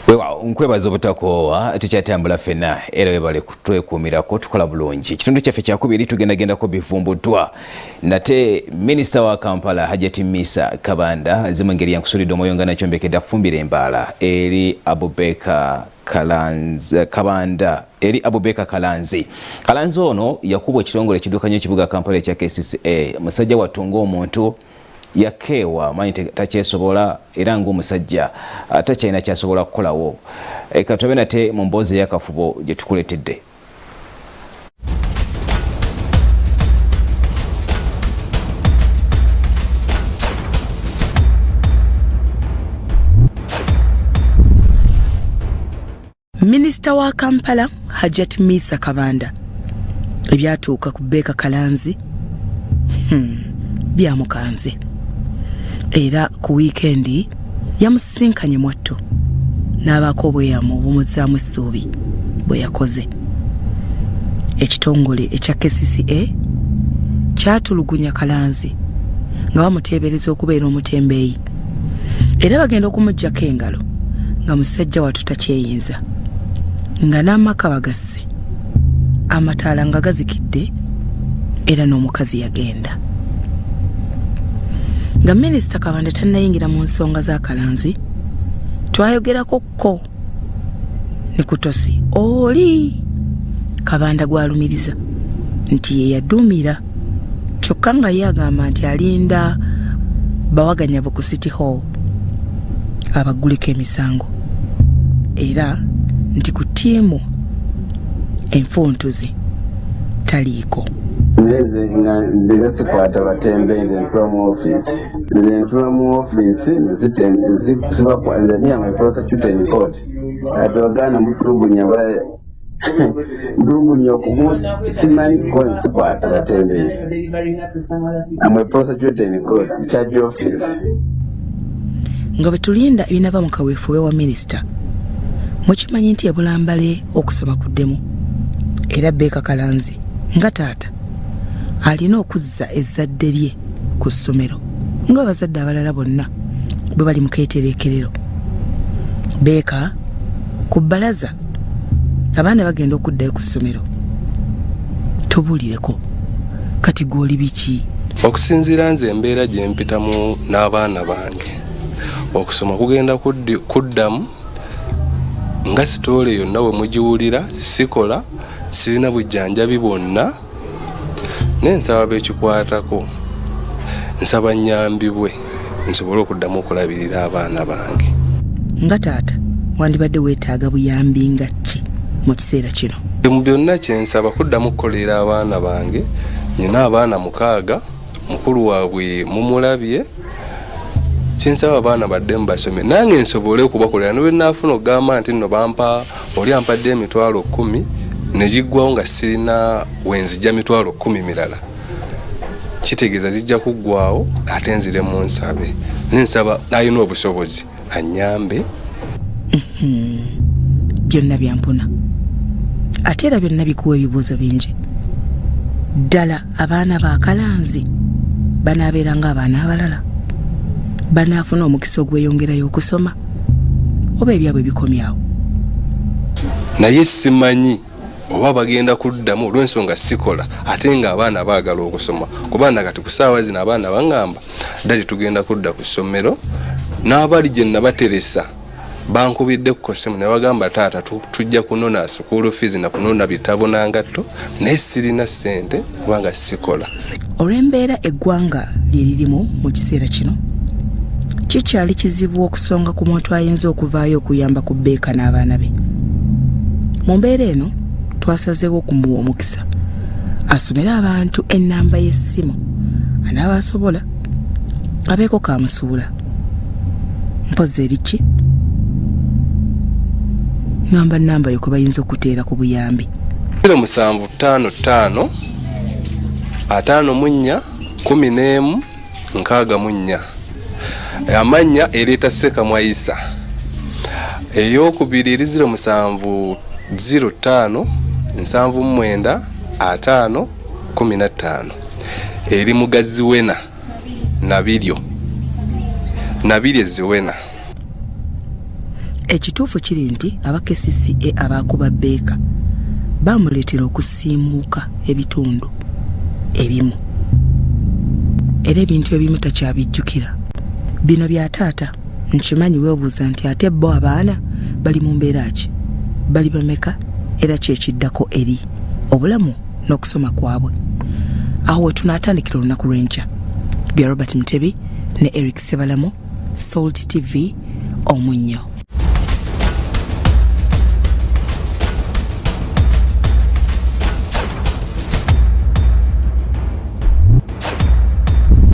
Wewa nkwebaza obutakoowa tukyatambula ffenna era webale twekuumirako tukola bulungi. Ekitundu kyaffe kyakubiri tugendagendako bivumbuddwa nate minisita wa Kampala Hajati Misa Kabanda zimu engeri yankusulidde omwoyo nga nakyombekedde akufumbira embaala eri Abubeka Kalanzi. Kalanzi ono yakubwa ekitongole ekidukanya ekibuga Kampala ekya KCCA. Musajja watunga omuntu yakeewa manyi takyesobola era ng'omusajja takyalina kyasobola kukolawo. Katobe nate mu mboozi ey'akafubo gye tukuleetedde. Minisita wa Kampala Hajati Misa Kabanda ebyatuuka ku Beka Kalanzi byamukanze. Era ku weekendi yamusisinkanye mwattu n'abaako obweyamu obumuzzaamu essuubi bwe yakoze. Ekitongole ekya KCCA kyatulugunya Kalanzi nga bamuteebereza okubeera omutembeeyi era bagenda okumuggyako engalo nga musajja wattu takyeyinza nga n'amaka bagasse amataala nga gazikidde era n'omukazi yagenda. Nga minisita Kabanda tannayingira mu nsonga za Kalanzi twayogerako ko ne kutosi oli Kabanda gwalumiriza nti ye yaduumira kyokka nga ye agamba nti alinda bawaganyabo ku City Hall abagguleko emisango era nti ku ttiimu enfuntuzi taliiko. Ndetse kwata batembende from office. From office ziba kwa ndania my prosecutor in court. Adogana mutulugunya ba ndugunya kumu simani kwa kwata batembende. I'm a prosecutor in court, charge office. Nga betulinda ebinaba mu kaweefube wa minisita mukimanyi nti ebulambale okusoma kuddemu era Beka Kalanzi nga taata alina okuzza ezzadde lye ku ssomero ng'abazadde abalala bonna bwe bali mu keetereekerero. Beka ku bbalaza abaana bagenda okuddayo ku ssomero tubulireko kati gw'oli biki? Okusinziira nze embeera gye mpitamu n'abaana bange okusoma kugenda kuddamu nga sitoole yonna we mugiwulira sikola sirina bujjanjabi bwonna n'ensaba bekikwatako nsaba nnyambibwe nsobole okuddamu okulabirira abaana bange. Nga taata wandibadde weetaaga buyambi nga ki mu kiseera kino? Mu byonna kyensaba kuddamu okukolera abaana bange. Nyina abaana 6 mukulu waabwe mumulabye. Kyensaba abaana badde mbasome nange nsobole okubakolera ne bwe naafuna ogamba nti nno bampa oli ampadde emitwalo 10 ne giggwawo nga sirina wenzijja mitwalo 10 mirala kitegeeza zijja kuggwawo ate nzire mu nsabe nensaba ayina obusobozi anyambe. Byonna byampuna ate era byonna bikuwa ebibuuzo bingi ddala. Abaana ba Kalanzi banaabeera nga abaana abalala banaafuna omukisa ogweyongerayo okusoma oba ebyabwe bikomyawo? Naye simanyi oba bagenda kuddamu olw'ensonga sikola ate nga abaana baagala okusoma kubanga kati ku ssaawa zino abaana baŋŋamba ddali tugenda kudda ku ssomero n'abali gye nabateresa bankubidde ku kosimu ne bagamba taata tujja kunona school fees na kunona bitabo n'angatto naye sirina ssente kubanga sikola. Olw'embeera eggwanga liririmu mu kiseera kino kikyali kizibu okusonga ku muntu ayinza okuvaayo okuyamba ku Beka n'abaana be. Mu mbeera eno twasazeewo okumuwa omukisa asomere abantu ennamba y'essimu anaaba asobola abeeko kamusuula. Mpozi eriki ngamba nnamba yo kwe bayinza okuteera ku buyambi? 0755 54 11 64. Amannya ereeta Sekamwayisa. Ey'okubiri 0705 79 5 15. Eri Mugazi Wena Nabiryo Ziwena. ekituufu kiri nti aba KCCA abakuba Beeka bamuleetera okusiimuuka ebitundu ebimu era ebintu ebimu takyabijjukira. Bino bya taata nkimanyi weebuuza nti ate bo abaana bali mu mbeera ki, bali bameka era kyekiddako eri obulamu n'okusoma kwabwe. Awo we tunaatandikira olunaku lw'enkya. Bya Robert Mutebi ne Eric Sebalamu, Salt TV, Omunnyo.